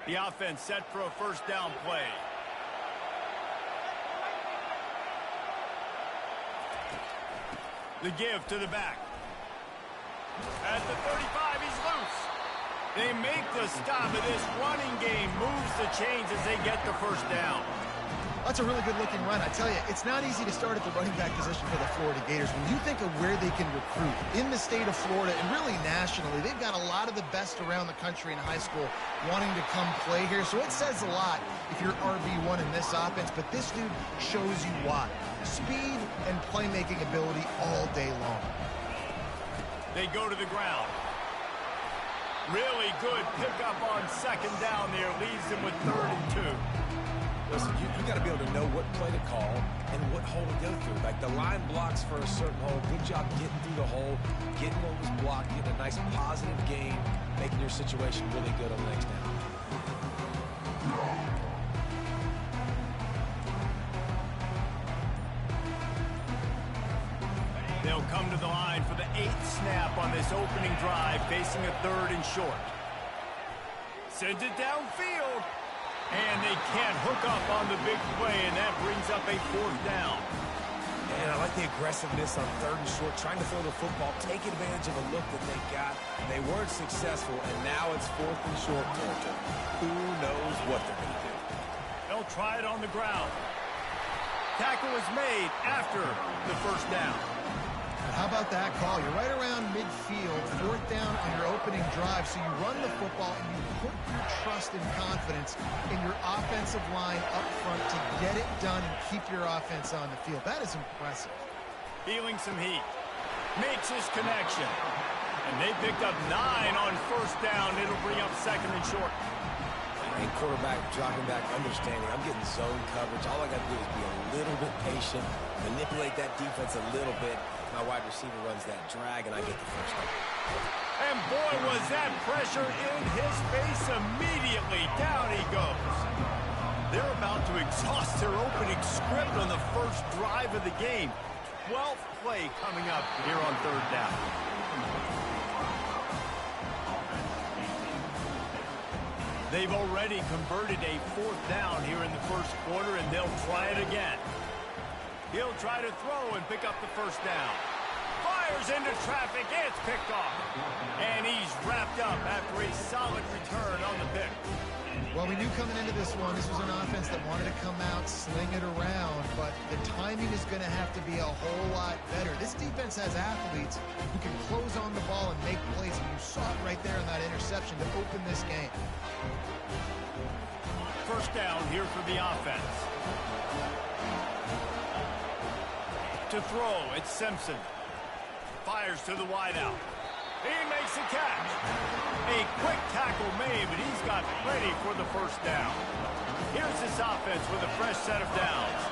The offense set for a first down play. The give to the back. At the 35, he's loose. They make the stop, and this running game moves the chains as they get the first down. That's a really good-looking run. I tell you, it's not easy to start at the running back position for the Florida Gators. When you think of where they can recruit in the state of Florida and really nationally, they've got a lot of the best around the country in high school wanting to come play here. So it says a lot if you're RB1 in this offense, but this dude shows you why. Speed and playmaking ability all day long. They go to the ground. Really good pickup on second down there. Leaves them with 3rd and 2. Listen, you got to be able to know what play to call and what hole to go through. Like the line blocks for a certain hole. Good job getting through the hole, getting what was blocked, getting a nice positive gain, making your situation really good on the next down. They'll come to the line for the 8th snap on this opening drive, facing a 3rd and short. Sends it downfield. And they can't hook up on the big play, and that brings up a 4th down. And I like the aggressiveness on 3rd and short, trying to throw the football, take advantage of a look that they got. They weren't successful, and now it's 4th and short territory. Who knows what they're going to do? They'll try it on the ground. Tackle is made after the first down. How about that call? You're right around midfield, 4th down on your opening drive, so you run the football and you put your trust and confidence in your offensive line up front to get it done and keep your offense on the field. That is impressive. Feeling some heat. Makes his connection. And they picked up 9 on first down. It'll bring up 2nd and short. And quarterback dropping back, understanding I'm getting zone coverage. All I got to do is be a little bit patient, manipulate that defense a little bit. My wide receiver runs that drag, and I get the first down. And boy, was that pressure in his face immediately. Down he goes. They're about to exhaust their opening script on the first drive of the game. 12th play coming up here on 3rd down. They've already converted a 4th down here in the first quarter, and they'll try it again. He'll try to throw and pick up the first down. Fires into traffic. It's picked off. And he's wrapped up after a solid return on the pick. Well, we knew coming into this one, this was an offense that wanted to come out, sling it around, but the timing is going to have to be a whole lot better. This defense has athletes who can close on the ball and make plays, and you saw it right there in that interception to open this game. First down here for the offense. To throw, it's Simpson. Fires to the wideout. He makes a catch. A quick tackle made, but he's got plenty for the first down. Here's this offense with a fresh set of downs.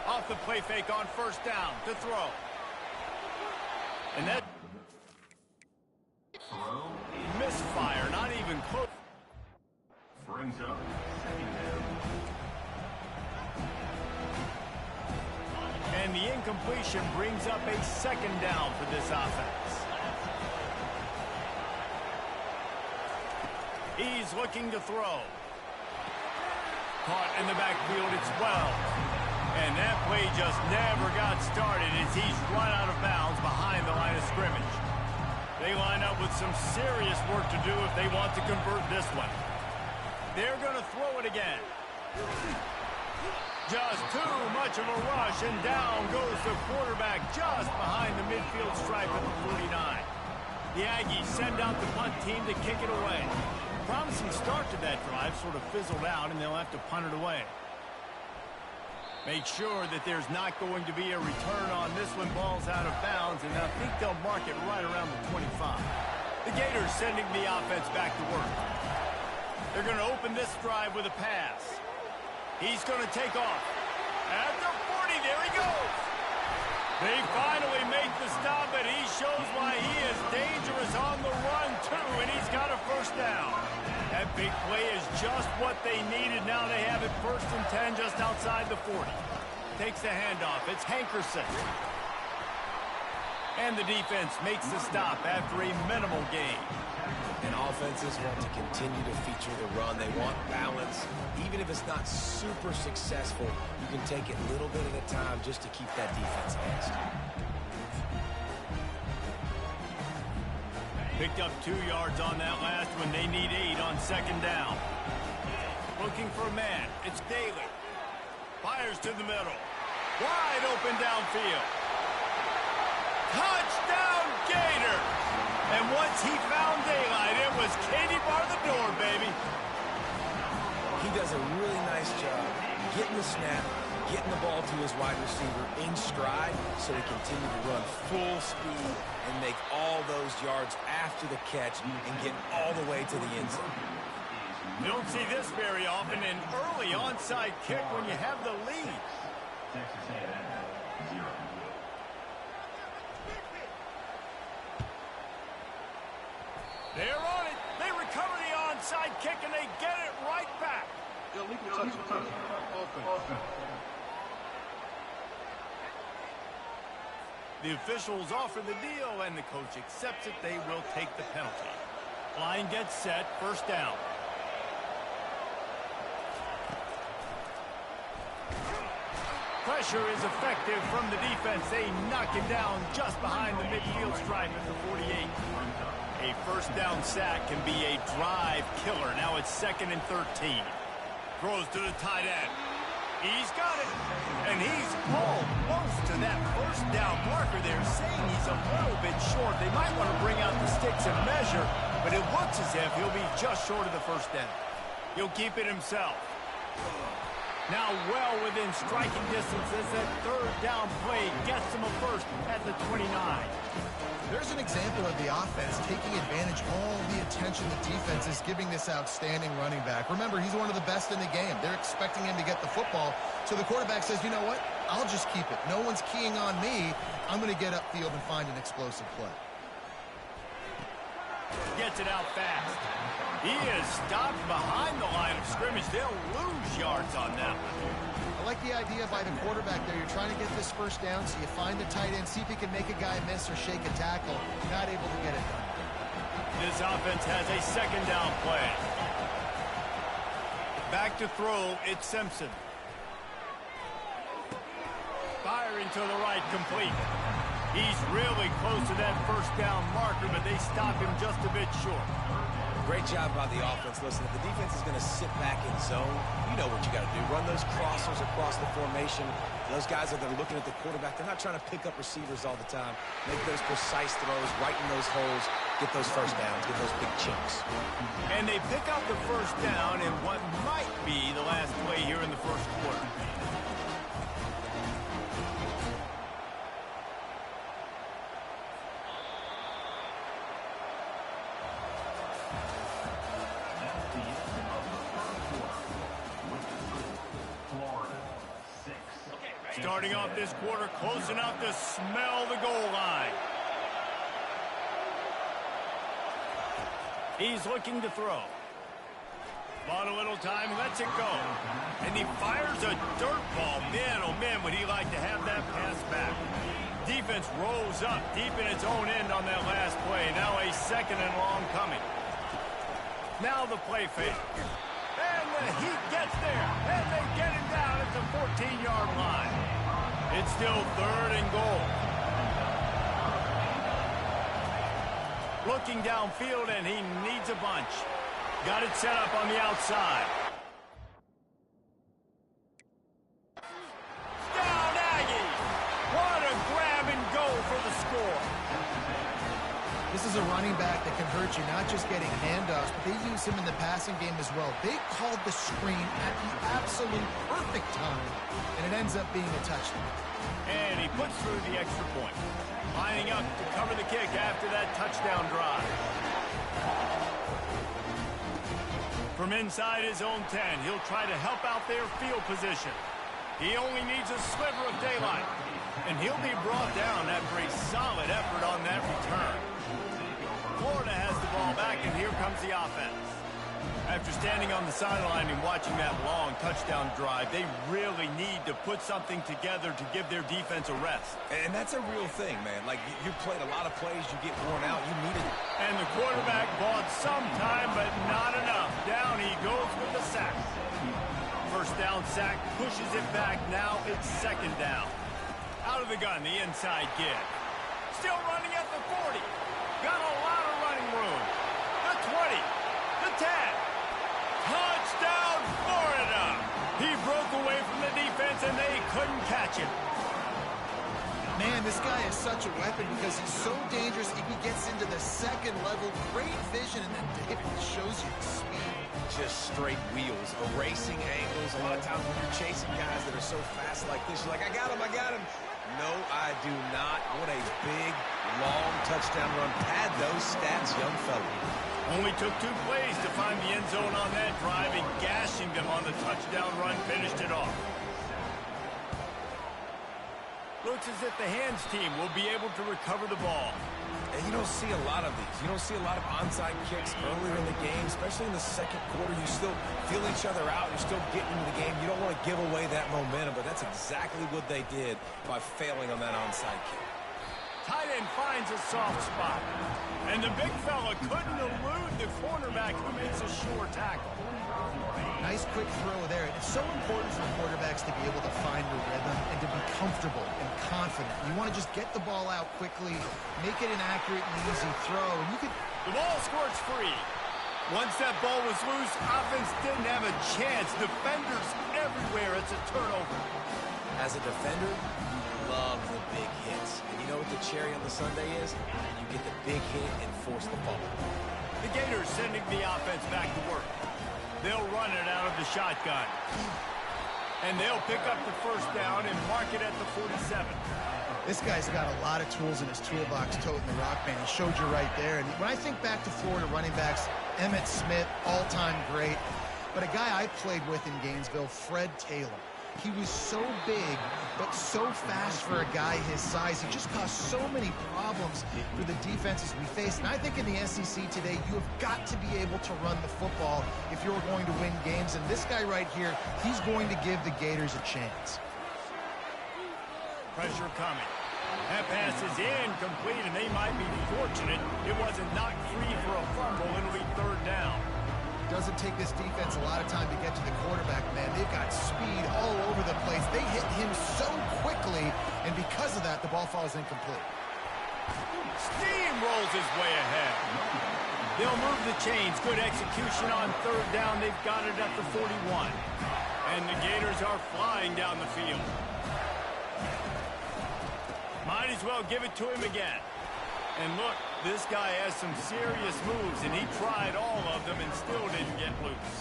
Off the play fake on first down to throw. And that... close. Brings up second down. And the incompletion brings up a second down for this offense. He's looking to throw. Caught in the backfield, it's Wells. And that play just never got started as he's run out of bounds behind the line of scrimmage. They line up with some serious work to do if they want to convert this one. They're going to throw it again. Just too much of a rush, and down goes the quarterback just behind the midfield stripe at the 49. The Aggies send out the punt team to kick it away. Promising start to that drive sort of fizzled out, and they'll have to punt it away. Make sure that there's not going to be a return on this when ball's out of bounds, and I think they'll mark it right around the 25. The Gators sending the offense back to work. They're going to open this drive with a pass. He's going to take off. At the 40, there he goes. They finally make the stop, but he shows why he is dangerous on the run, too, and he's got a first down. That big play is just what they needed. Now they have it 1st and 10 just outside the 40. Takes the handoff. It's Hankerson. And the defense makes the stop after a minimal gain. And offenses want to continue to feature the run. They want balance. Even if it's not super successful, you can take it little bit at a time just to keep that defense honest. Picked up 2 yards on that last one. They need 8 on second down. Looking for a man. It's Daly. Fires to the middle. Wide open downfield. Touchdown, Gator! And once he found daylight, it was Katie bar the door, baby. He does a really nice job getting the snap, getting the ball to his wide receiver in stride so he continue to run full speed and make all those yards after the catch and get all the way to the end zone. You don't see this very often, an early onside kick when you have the lead. Texas A&M, 0. They're on it. They recover the onside kick, and they get it right back. The officials offer the deal, and the coach accepts it. They will take the penalty. Line gets set. First down. Pressure is effective from the defense. They knock him down just behind the midfield stripe at the 48. A first down sack can be a drive killer. Now it's 2nd and 13. Throws to the tight end. He's got it. And he's almost to that first down marker there, saying he's a little bit short. They might want to bring out the sticks and measure, but it looks as if he'll be just short of the first down. He'll keep it himself. Now well within striking distance as that third down play gets him a first at the 29. There's an example of the offense taking advantage of all the attention the defense is giving this outstanding running back. Remember, he's one of the best in the game. They're expecting him to get the football. So the quarterback says, you know what? I'll just keep it. No one's keying on me. I'm going to get upfield and find an explosive play. Gets it out fast. He is stopped behind the line of scrimmage. They'll lose yards on that one. I like the idea by the quarterback there. You're trying to get this first down, so you find the tight end, see if he can make a guy miss or shake a tackle. Not able to get it done. This offense has a second down play. Back to throw, it's Simpson. Firing to the right, complete. He's really close to that first down marker, but they stop him just a bit short. Great job by the offense. Listen, if the defense is going to sit back in zone, you know what you got to do. Run those crossers across the formation. Those guys that are looking at the quarterback, they're not trying to pick up receivers all the time. Make those precise throws, right in those holes, get those first downs, get those big chunks. And they pick up the first down in what might be the last play here in the first quarter. Starting off this quarter close enough to smell the goal line. He's looking to throw. Bought a little time, lets it go. And he fires a dirt ball. Man, oh man, would he like to have that pass back. Defense rolls up deep in its own end on that last play. Now a second and long coming. Now the play fake. And the Heat gets there. And they get him down at the 14-yard line. It's still 3rd and goal. Looking downfield, and he needs a bunch. Got it set up on the outside. Down Aggie! What a grab and go for the score. This is a running back that can hurt you, not just getting handoffs, but they use him in the passing game as well. They called the screen at the absolute perfect time, and it ends up being a touchdown. And he puts through the extra point. Lining up to cover the kick after that touchdown drive. From inside his own 10, he'll try to help out their field position. He only needs a sliver of daylight. And he'll be brought down after a solid effort on that return. Florida has the ball back, and here comes the offense. After standing on the sideline and watching that long touchdown drive, they really need to put something together to give their defense a rest. And that's a real thing, man. Like, you played a lot of plays, you get worn out, you need it. And the quarterback bought some time, but not enough. Down he goes with the sack. First down sack, pushes it back. Now it's 2nd down. Out of the gun, the inside give. Still running at the 40. Got a lot of running room. The 20. The 10. Touchdown, Florida! He broke away from the defense, and they couldn't catch him. Man, this guy is such a weapon because he's so dangerous. If he gets into the 2nd level, great vision, and then David shows you the speed. Just straight wheels, erasing angles. A lot of times when you're chasing guys that are so fast like this, you're like, I got him, I got him. No, I do not. What a big, long touchdown run. Pad those stats, young fella. Only took 2 plays to find the end zone on that drive, and gashing them on the touchdown run finished it off. Looks as if the hands team will be able to recover the ball. And you don't see a lot of these. You don't see a lot of onside kicks earlier in the game, especially in the 2nd quarter. You still feel each other out. You're still getting into the game. You don't want to give away that momentum, but that's exactly what they did by failing on that onside kick. Tight end finds a soft spot. And the big fella couldn't elude the cornerback who makes a sure tackle. Nice quick throw there. It's so important for quarterbacks to be able to find the rhythm and to be comfortable and confident. You want to just get the ball out quickly, make it an accurate and easy throw. And you could... The ball squirts free. Once that ball was loose, offense didn't have a chance. Defenders everywhere. It's a turnover. As a defender, you love the big hits. And you know what the cherry on the sundae is? You get the big hit and force the fumble. The Gators sending the offense back to work. They'll run it out of the shotgun. And they'll pick up the 1st down and mark it at the 47. This guy's got a lot of tools in his toolbox toting the rock, man. He showed you right there. And when I think back to Florida running backs, Emmitt Smith, all-time great. But a guy I played with in Gainesville, Fred Taylor. He was so big, but so fast for a guy his size. He just caused so many problems for the defenses we faced. And I think in the SEC today, you have got to be able to run the football if you're going to win games. And this guy right here, he's going to give the Gators a chance. Pressure coming. That pass is incomplete, and they might be fortunate it wasn't knocked free for a fumble. It'll be 3rd down. Doesn't take this defense a lot of time to get to the quarterback, man. They've got speed all over the place. They hit him so quickly, and because of that, the ball falls incomplete. Steamrolls his way ahead. They'll move the chains. Good execution on 3rd down. They've got it at the 41. And the Gators are flying down the field. Might as well give it to him again. And look, this guy has some serious moves, and he tried all of them and still didn't get loose.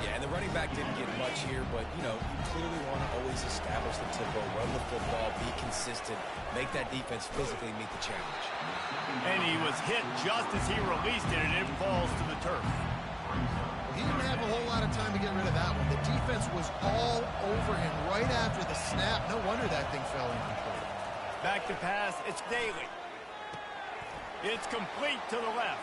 Yeah, and the running back didn't get much here, but, you know, you clearly want to always establish the tempo, run the football, be consistent, make that defense physically meet the challenge. And he was hit just as he released it, and it falls to the turf. He didn't have a whole lot of time to get rid of that one. The defense was all over him right after the snap. No wonder that thing fell incomplete. Back to pass, it's Daly. It's complete to the left.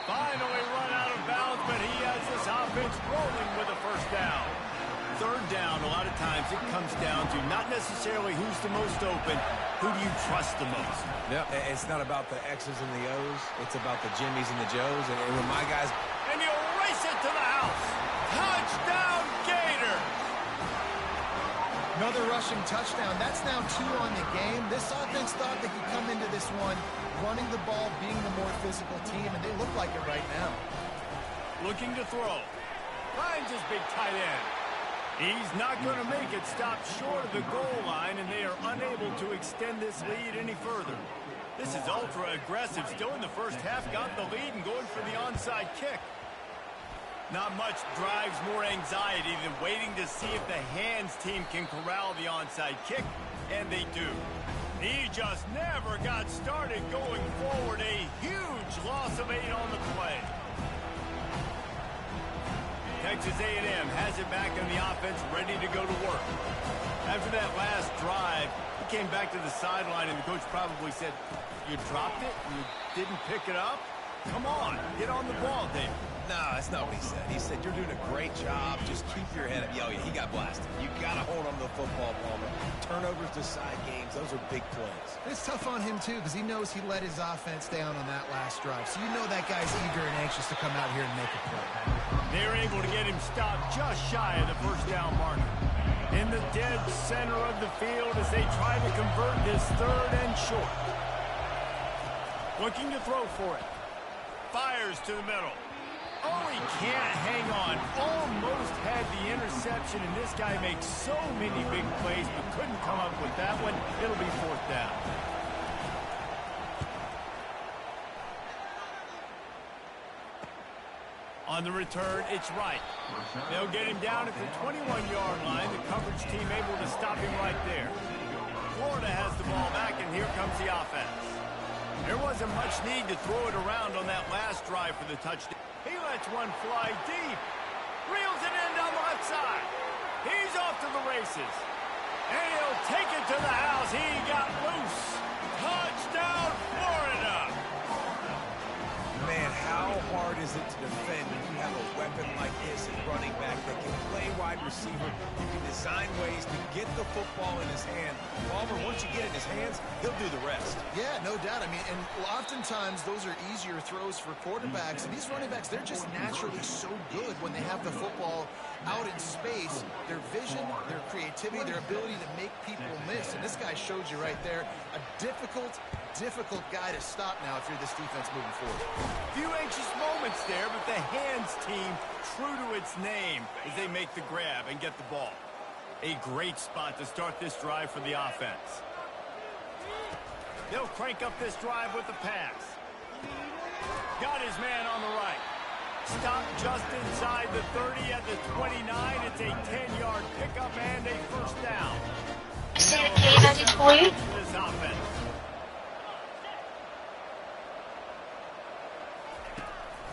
Finally run out of bounds, but he has this offense rolling with a first down. Third down, a lot of times it comes down to not necessarily who's the most open, who do you trust the most? Yep, it's not about the X's and the O's. It's about the Jimmies and the Joes. And when my guys... And he'll race it to the house. Touchdown, Gator! Another rushing touchdown. That's now 2 on the game. This offense thought they could come into this one running the ball, being the more physical team, and they look like it right now. Looking to throw. Finds his big tight end. He's not going to make it. Stop short of the goal line, and they are unable to extend this lead any further. This is ultra-aggressive. Still in the first half, got the lead and going for the onside kick. Not much drives more anxiety than waiting to see if the hands team can corral the onside kick, and they do. He just never got started going forward. A huge loss of 8 on the play. Texas A&M has it back in the offense, ready to go to work. After that last drive, he came back to the sideline, and the coach probably said, "You dropped it? You didn't pick it up? Come on, get on the ball, David." No, that's not what he said. He said, you're doing a great job. Just keep your head up. Yo, yeah, he got blasted. You got to hold on to the football, Palmer. Turnovers decide games. Those are big plays. It's tough on him, too, because he knows he let his offense down on that last drive. So you know that guy's eager and anxious to come out here and make a play. They're able to get him stopped just shy of the first down marker. In the dead center of the field as they try to convert this third and short. Looking to throw for it. Fires to the middle. Oh, he can't hang on. Almost had the interception, and this guy makes so many big plays, but couldn't come up with that one. It'll be fourth down. On the return, it's right. They'll get him down at the 21-yard line. The coverage team able to stop him right there. Florida has the ball back, and here comes the offense. There wasn't much need to throw it around on that last drive for the touchdown. He lets one fly deep. Reels it in down the left side. He's off to the races. And he'll take it to the house. He got loose. Touchdown, Florida. Man, how hard is it to defend when you have a weapon like this at running back that can play wide receiver? You can design ways to get the football in his hand. Palmer, once you get it in his hands, he'll do the rest. Yeah, no doubt. I mean, and oftentimes those are easier throws for quarterbacks. And these running backs, they're just naturally so good when they have the football out in space. Their vision, their creativity, their ability to make people miss. And this guy showed you right there, a difficult guy to stop now if you're this defense moving forward. Few anxious moments there, but the hands team, true to its name, as they make the grab and get the ball. A great spot to start this drive for the offense. They'll crank up this drive with the pass. Got his man on the right. Stop just inside the 30 at the 29. It's a 10-yard pickup and a first down. This offense.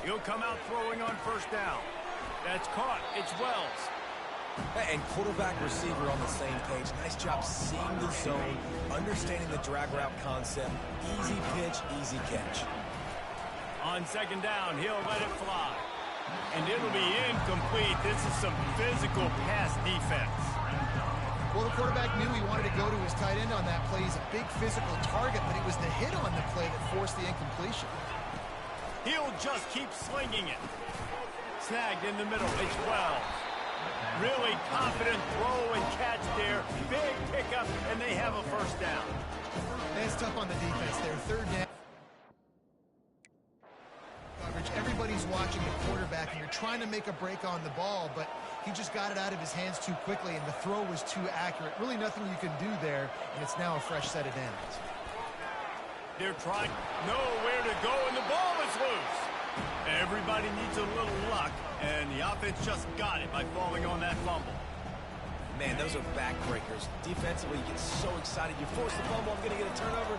He'll come out throwing on first down. That's caught. It's Wells. And quarterback receiver on the same page. Nice job seeing the zone, understanding the drag route concept. Easy pitch, easy catch. On second down, he'll let it fly. And it'll be incomplete. This is some physical pass defense. Well, the quarterback knew he wanted to go to his tight end on that play. He's a big physical target, but it was the hit on the play that forced the incompletion. He'll just keep slinging it. Snagged in the middle. It's Wells. Really confident throw and catch there. Big pickup, and they have a first down. That's tough on the defense there. Third down. Coverage. Everybody's watching the quarterback, and you're trying to make a break on the ball, but he just got it out of his hands too quickly, and the throw was too accurate. Really nothing you can do there, and it's now a fresh set of downs. They're trying nowhere to go, and the ball is loose. Everybody needs a little luck, and the offense just got it by falling on that fumble. Man, those are backbreakers. Defensively, you get so excited. You force the fumble, I'm going to get a turnover,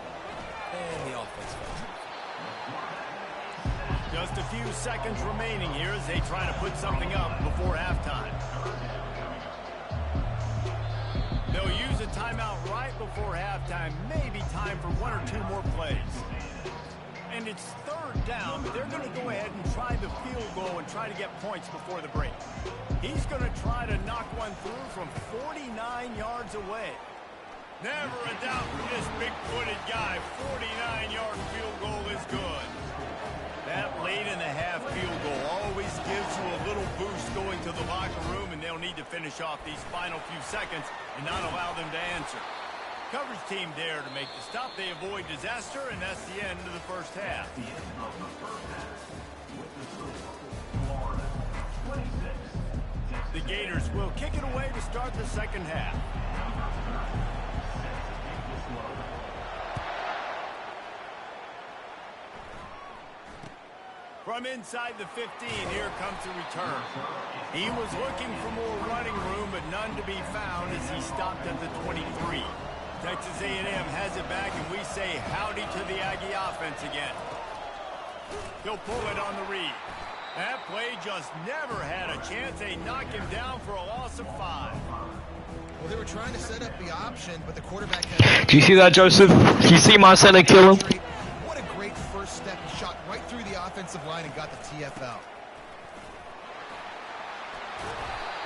and the offense falls. Just a few seconds remaining here as they try to put something up before halftime. They'll use a timeout right before halftime. Maybe time for one or two more plays. And it's third down, but they're going to go ahead and try the field goal and try to get points before the break. He's going to try to knock one through from 49 yards away. Never a doubt for this big-footed guy. 49-yard field goal is good. That late in the half field goal always gives you a little boost going to the locker room, and they'll need to finish off these final few seconds and not allow them to answer. Coverage team there to make the stop. They avoid disaster, and that's the end of the first half. The end of the first half. With the score, Florida 26. The Gators will kick it away to start the second half. From inside the 15, here comes the return. He was looking for more running room, but none to be found as he stopped at the 23. Texas A&M has it back, and we say howdy to the Aggie offense again. He'll pull it on the read. That play just never had a chance. They knock him down for a loss of 5. Well, they were trying to set up the option, but the quarterback had... Do you see that, Joseph? Do you see my center kill him? What a great first step. He shot right through the offensive line and got the TFL.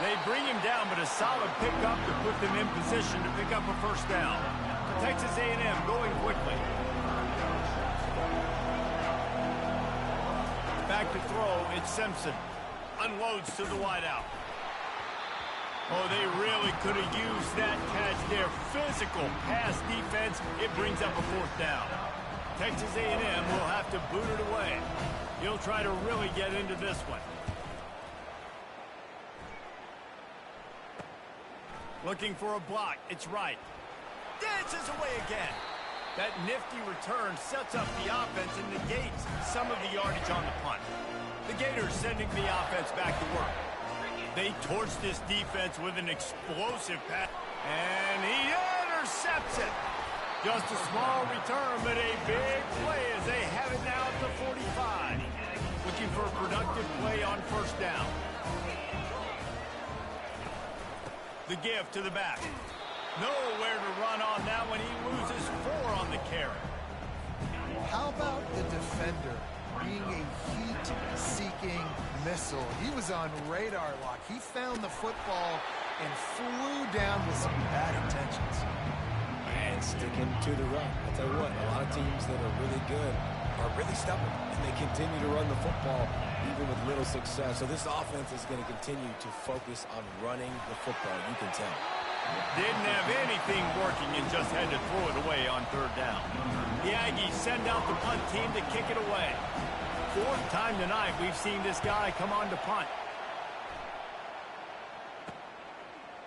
They bring him down, but a solid pickup to put them in position to pick up a first down. Texas A&M going quickly. Back to throw, it's Simpson. Unloads to the wideout. Oh, they really could have used that catch there. Physical pass defense, it brings up a fourth down. Texas A&M will have to boot it away. He'll try to really get into this one. Looking for a block. It's right. Dances away again. That nifty return sets up the offense and negates some of the yardage on the punt. The Gators sending the offense back to work. They torch this defense with an explosive pass. And he intercepts it. Just a small return, but a big play as they have it now at the 45. Looking for a productive play on first down. The give to the back. Nowhere to run on that one. He loses 4 on the carry. How about the defender being a heat-seeking missile? He was on radar lock. He found the football and flew down with some bad intentions. And sticking to the run. I'll tell you what, a lot of teams that are really good are really stubborn, and they continue to run the football even with little success. So this offense is going to continue to focus on running the football, you can tell. Didn't have anything working and just had to throw it away on third down. The Aggies send out the punt team to kick it away. 4th time tonight we've seen this guy come on to punt.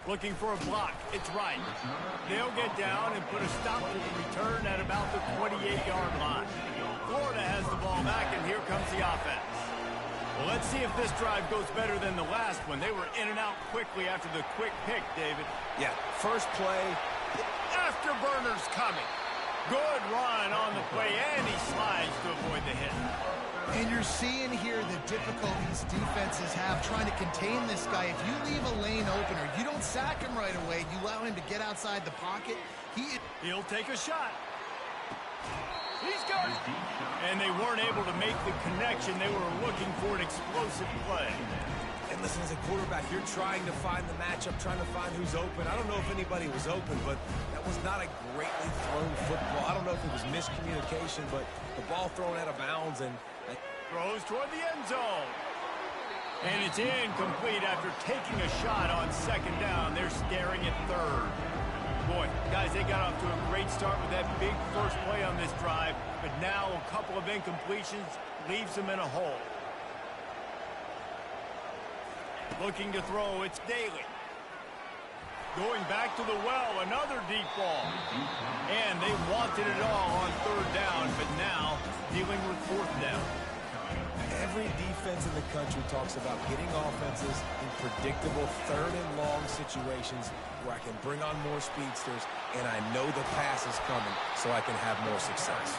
Looking for a block. It's right. They'll get down and put a stop to the return at about the 28-yard line. Florida has the ball back, and here comes the offense. Well, let's see if this drive goes better than the last one. They were in and out quickly after the quick pick, David. Yeah, first play. Afterburners coming. Good run on the play, and he slides to avoid the hit. And you're seeing here the difficulties defenses have trying to contain this guy. If you leave a lane open or you don't sack him right away, you allow him to get outside the pocket, he'll take a shot. He's got it. And they weren't able to make the connection. They were looking for an explosive play. And listen, as a quarterback, you're trying to find the matchup, trying to find who's open. I don't know if anybody was open, but that was not a greatly thrown football. I don't know if it was miscommunication, but the ball thrown out of bounds and throws toward the end zone. And it's incomplete after taking a shot on second down. They're staring at third. Boy, guys, they got off to a great start with that big first play on this drive, but now a couple of incompletions leaves them in a hole. Looking to throw, it's Daly. Going back to the well, another deep ball. And they wanted it all on third down, but now dealing with fourth down. Every defense in the country talks about getting offenses in predictable third and long situations where I can bring on more speedsters and I know the pass is coming so I can have more success.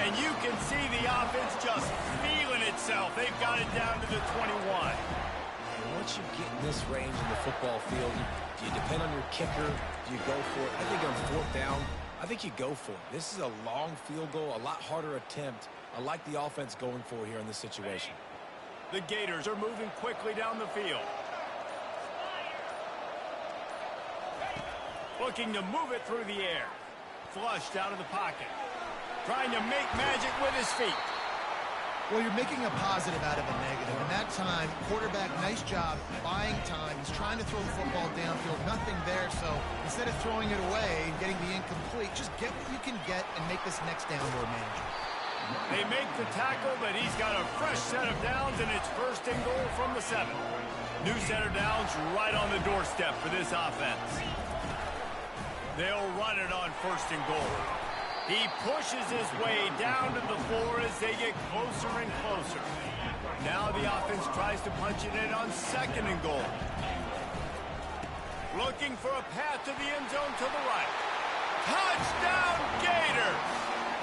And you can see the offense just feeling itself. They've got it down to the 21. And once you get in this range in the football field, do you depend on your kicker? Do you go for it? I think on fourth down, I think you go for it. This is a long field goal, a lot harder attempt. I like the offense going for here in this situation. The Gators are moving quickly down the field. Looking to move it through the air. Flushed out of the pocket. Trying to make magic with his feet. Well, you're making a positive out of a negative. And that time, quarterback, nice job buying time. He's trying to throw the football downfield. Nothing there, so instead of throwing it away and getting the incomplete, just get what you can get and make this next down more manageable. They make the tackle, but he's got a fresh set of downs, and it's first and goal from the 7. New set of downs right on the doorstep for this offense. They'll run it on first and goal. He pushes his way down to the floor as they get closer and closer. Now the offense tries to punch it in on second and goal. Looking for a path to the end zone to the right. Touchdown, Gators!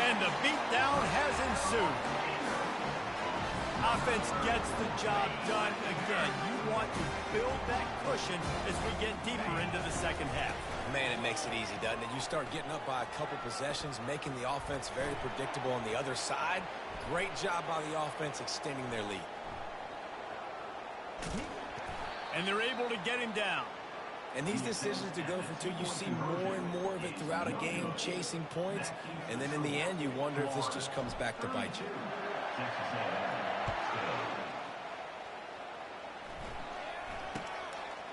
And the beatdown has ensued. Offense gets the job done again. You want to build that cushion as we get deeper into the second half. Man, it makes it easy, doesn't it? You start getting up by a couple possessions, making the offense very predictable on the other side. Great job by the offense extending their lead. And they're able to get him down. And these decisions to go for 2, you see more and more of it throughout a game, chasing points. And then in the end, you wonder if this just comes back to bite you.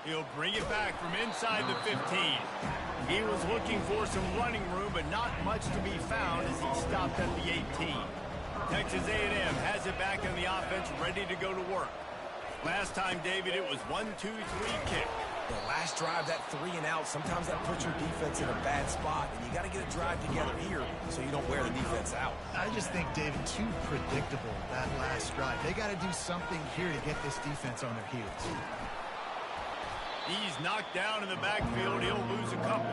He'll bring it back from inside the 15. He was looking for some running room, but not much to be found as he stopped at the 18. Texas A&M has it back in the offense, ready to go to work. Last time, David, it was 1-2-3 kick. The last drive, that 3 and out, sometimes that puts your defense in a bad spot, and you got to get a drive together here so you don't wear the defense out. I just think, David, too predictable, that last drive. They got to do something here to get this defense on their heels. He's knocked down in the backfield. He'll lose a couple.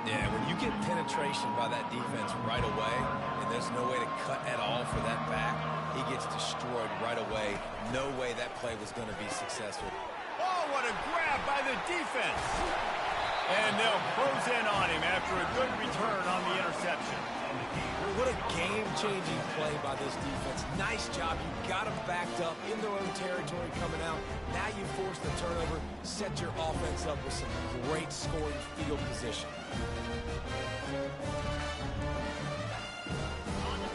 Yeah, when you get penetration by that defense right away, and there's no way to cut at all for that back, he gets destroyed right away. No way that play was going to be successful. Oh, what a grab by the defense. And they'll close in on him after a good return on the interception. What a game-changing play by this defense. Nice job. You got them backed up in their own territory coming out. Now you force the turnover, set your offense up with some great scoring field position.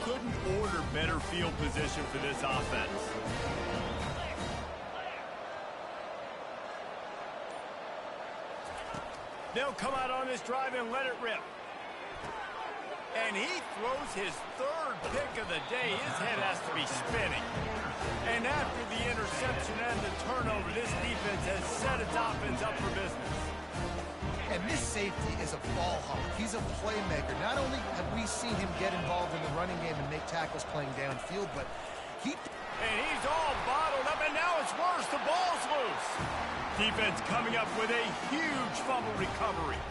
Couldn't order better field position for this offense. They'll come out on this drive and let it rip. And he throws his 3rd pick of the day. His head has to be spinning. And after the interception and the turnover, this defense has set its offense up for business. And this safety is a ball hawk. He's a playmaker. Not only have we seen him get involved in the running game and make tackles playing downfield, but And he's all bottled up, and now it's worse. The ball's loose. Defense coming up with a huge fumble recovery.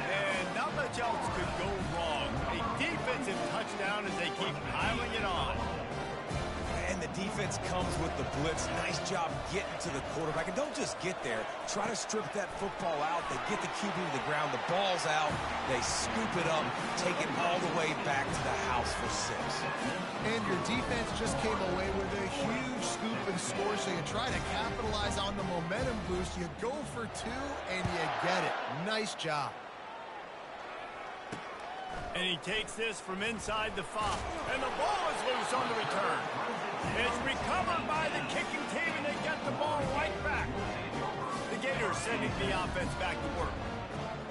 And not much else could go wrong. A defensive touchdown as they keep piling it on. And the defense comes with the blitz. Nice job getting to the quarterback. And don't just get there. Try to strip that football out. They get the QB to the ground. The ball's out. They scoop it up, take it all the way back to the house for 6. And your defense just came away with a huge scoop and score, so you try to capitalize on the momentum boost. You go for 2, and you get it. Nice job. And he takes this from inside the 5. And the ball is loose on the return. It's recovered by the kicking team, and they get the ball right back. The Gators sending the offense back to work.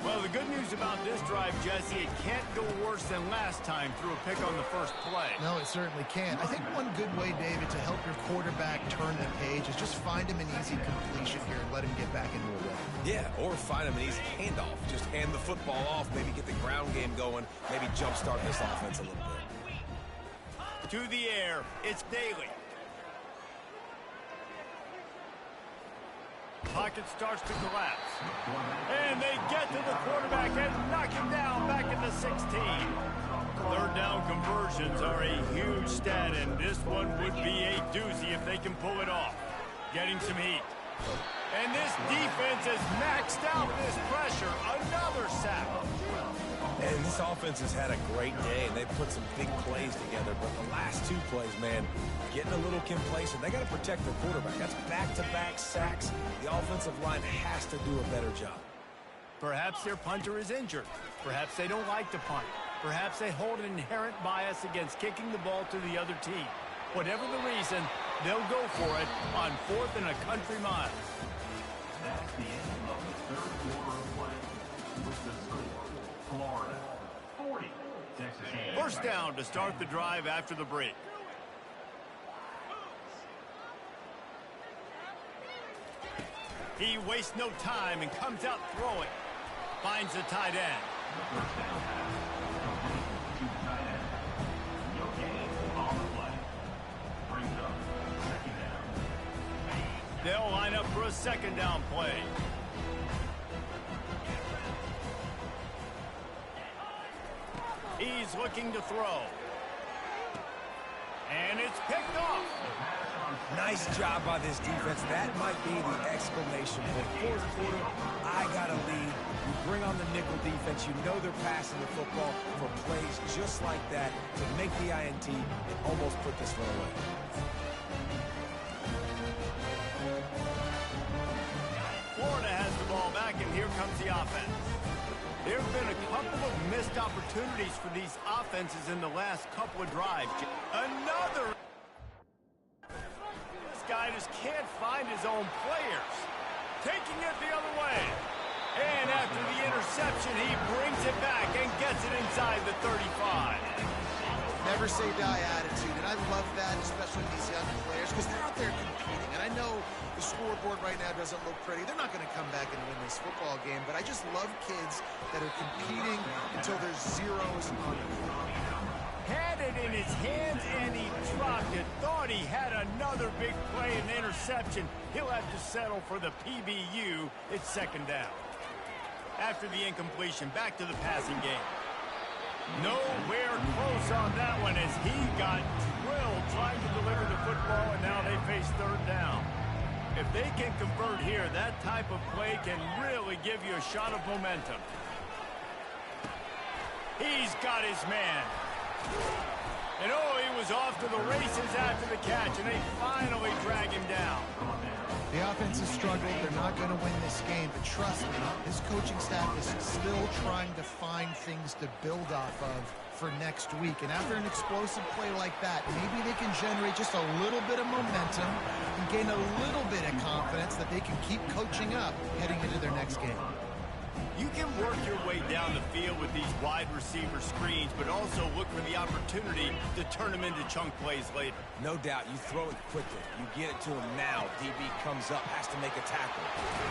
Well, the good news about this drive, Jesse, it can't go worse than last time through a pick on the first play. No, it certainly can't. I think one good way, David, to help your quarterback turn the page is just find him an easy completion here and let him get back into a rhythm. Yeah, or find him an easy handoff. Just hand the football off, maybe get the ground game going, maybe jumpstart this offense a little bit. To the air, it's Daly. Pocket starts to collapse. And they get to the quarterback and knock him down back at the 16. 3rd down conversions are a huge stat, and this one would be a doozy if they can pull it off. Getting some heat. And this defense has maxed out this pressure. Another sack. And this offense has had a great day, and they've put some big plays together. But the last 2 plays, man, getting a little complacent. They got to protect their quarterback. That's back-to-back sacks. The offensive line has to do a better job. Perhaps their punter is injured. Perhaps they don't like to punt. Perhaps they hold an inherent bias against kicking the ball to the other team. Whatever the reason, they'll go for it on 4th and a country mile. That's the end of the third quarter of play. With the score, Florida 40, Texas A&M. First down to start the drive after the break. He wastes no time and comes out throwing. Finds the tight end. The first down pass complete to the tight end. No gain on the play. Brings up second down. They'll line up for a second down play. He's looking to throw. And it's picked off. Nice job by this defense. That might be the exclamation point. Fourth quarter, I got a lead. You bring on the nickel defense. You know they're passing the football for plays just like that to make the INT and almost put this one away. Florida has the ball back, and here comes the offense. There have been a couple of missed opportunities for these offenses in the last couple of drives. Another. This guy just can't find his own players. Taking it the other way. And after the interception, he brings it back and gets it inside the 35. Never say die attitude, and I love that, especially with these young players, because they're out there competing. And I know the scoreboard right now doesn't look pretty. They're not going to come back and win this football game, but I just love kids that are competing until there's zeros on the board. Had it in his hands, and he dropped it. Thought he had another big play and interception. He'll have to settle for the PBU. It's second down. After the incompletion, back to the passing game. Nowhere close on that one as he got drilled trying to deliver the football, and now they face third down. If they can convert here, that type of play can really give you a shot of momentum. He's got his man. And oh, he was off to the races after the catch, and they finally drag him down. The offense has struggled. They're not going to win this game, but trust me, this coaching staff is still trying to find things to build off of for next week. And after an explosive play like that, maybe they can generate just a little bit of momentum and gain a little bit of confidence that they can keep coaching up heading into their next game. You can work your way down the field with these wide receiver screens, but also look for the opportunity to turn them into chunk plays later. No doubt, you throw it quickly. You get it to him now. DB comes up, has to make a tackle.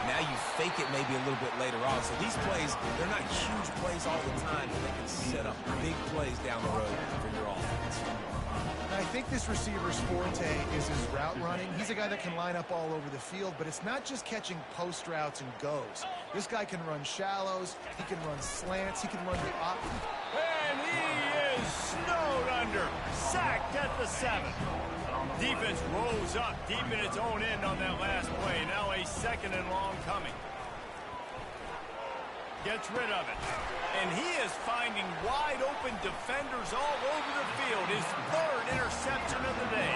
Now you fake it maybe a little bit later on. So these plays, they're not huge plays all the time, but they can set up big plays down the road for your offense. I think this receiver's forte is his route running. He's a guy that can line up all over the field, but it's not just catching post routes and goes. This guy can run shallows, he can run slants, he can run the option. And he is snowed under, sacked at the 7. Defense rolls up deep in its own end on that last play. Now a second and long coming. Gets rid of it. And he is finding wide open defenders all over the field. His third interception of the day.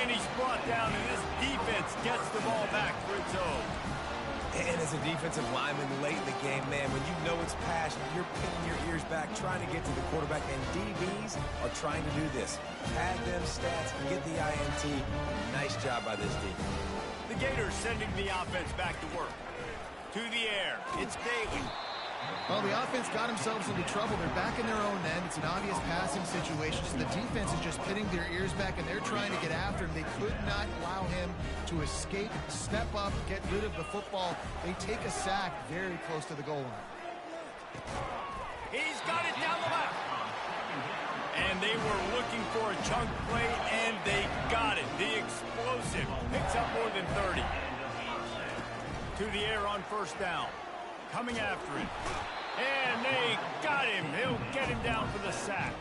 And he's brought down, and this defense gets the ball back for its own. And as a defensive lineman late in the game, man, when you know it's passion, you're pinning your ears back, trying to get to the quarterback, and DBs are trying to do this. Pad them stats, get the INT. Nice job by this defense. The Gators sending the offense back to work. To the air, it's Bailey. Well, the offense got themselves into trouble. They're back in their own end. It's an obvious passing situation, so the defense is just pinning their ears back, and they're trying to get after him. They could not allow him to escape, step up, get rid of the football. They take a sack very close to the goal line. He's got it down the left. And they were looking for a chunk play, and they got it. The explosive picks up more than 30. To the air on first down. Coming after it. And they got him. He'll get him down for the sack.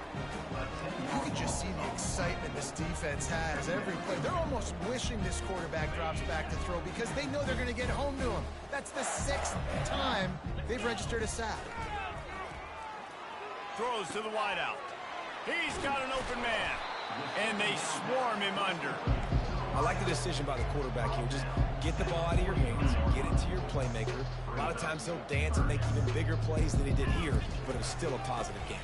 You can just see the excitement this defense has every play. They're almost wishing this quarterback drops back to throw because they know they're going to get home to him. That's the 6th time they've registered a sack. Throws to the wideout. He's got an open man. And they swarm him under. I like the decision by the quarterback here. Just get the ball out of your hands, get it to your playmaker. A lot of times he'll dance and make even bigger plays than he did here, but it was still a positive game.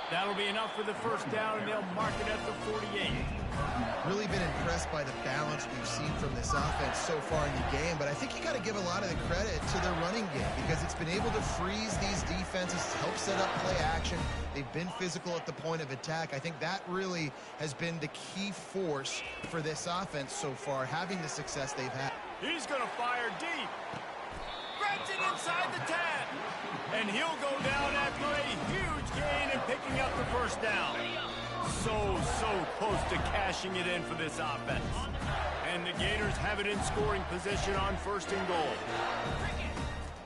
That'll be enough for the first down, and they'll mark it at the 48. Really been impressed by the balance we've seen from this offense so far in the game, but I think you got to give a lot of the credit to their running game because it's been able to freeze these defenses, help set up play action. They've been physical at the point of attack. I think that really has been the key force for this offense so far, having the success they've had. He's going to fire deep. Grabs it inside the 10. And he'll go down after a huge gain and picking up the first down. So close to cashing it in for this offense. And the Gators have it in scoring position on first and goal.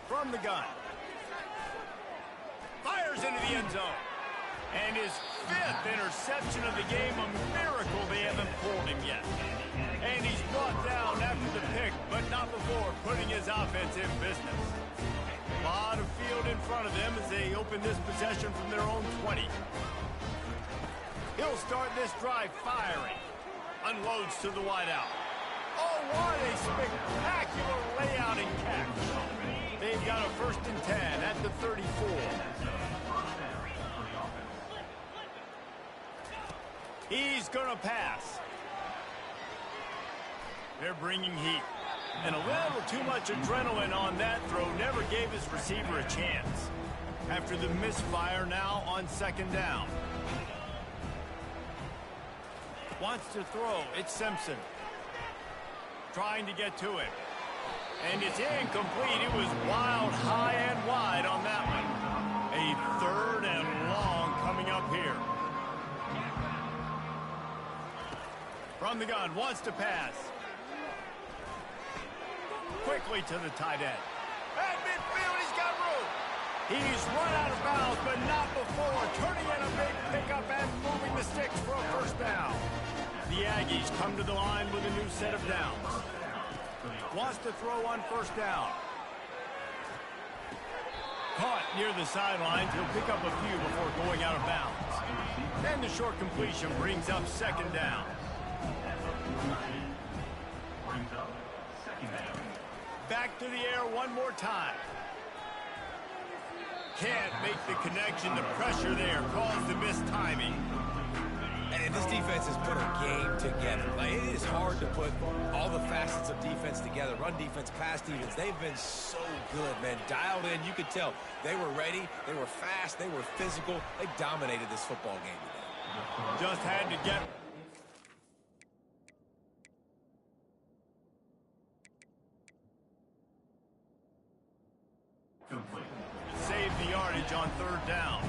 From the gun. Fires into the end zone. And his 5th interception of the game, a miracle they haven't pulled him yet. And he's brought down after the pick, but not before putting his offense in business. A lot of field in front of them as they open this possession from their own 20. He'll start this drive firing. Unloads to the wideout. Oh, what a spectacular layout and catch. They've got a 1st and 10 at the 34. He's going to pass. They're bringing heat. And a little too much adrenaline on that throw never gave his receiver a chance. After the misfire now on 2nd down. Wants to throw. It's Simpson. Trying to get to it. And it's incomplete. It was wild, high and wide on that one. A 3rd and long coming up here. From the gun. Wants to pass. Quickly to the tight end. At midfield, he's got room. He's run out of bounds, but not before. Turning in a big pickup and moving the sticks for a first down. The Aggies come to the line with a new set of downs. Wants to throw on 1st down. Caught near the sidelines. He'll pick up a few before going out of bounds. And the short completion brings up 2nd down. Back to the air one more time. Can't make the connection. The pressure there caused the missed timing. And this defense has put a game together. Like, it is hard to put all the facets of defense together. Run defense, pass defense. They've been so good, man. Dialed in. You could tell they were ready. They were fast. They were physical. They dominated this football game today. Just had to get... Save the yardage on 3rd down.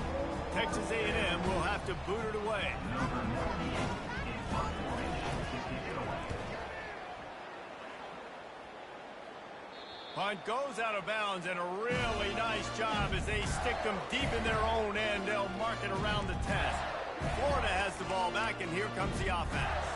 Texas A&M will have to boot it away. Punt goes out of bounds, and a really nice job as they stick them deep in their own end. They'll mark it around the 10. Florida has the ball back, and here comes the offense.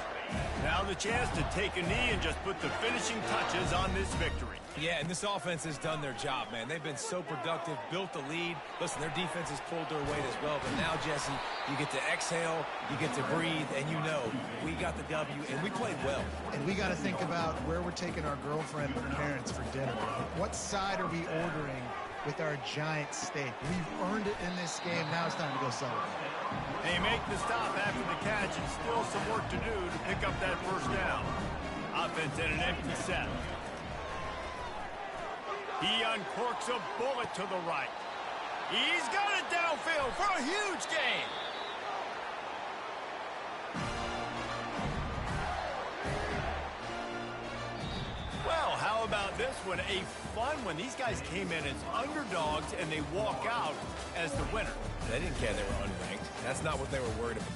Now the chance to take a knee and just put the finishing touches on this victory. Yeah, and this offense has done their job, man. They've been so productive, built the lead. Listen, their defense has pulled their weight as well. But now, Jesse, you get to exhale, you get to breathe, and you know we got the W, and we played well. And we got to think about where we're taking our girlfriend or parents for dinner. What side are we ordering with our giant steak? We've earned it in this game. Now it's time to go celebrate. They make the stop after the catch, and still some work to do to pick up that first down. Offense at an empty set. He uncorks a bullet to the right. He's got it downfield for a huge gain. Well, how about this one? A fun one. These guys came in as underdogs, and they walk out as the winner. They didn't care they were unranked. That's not what they were worried about.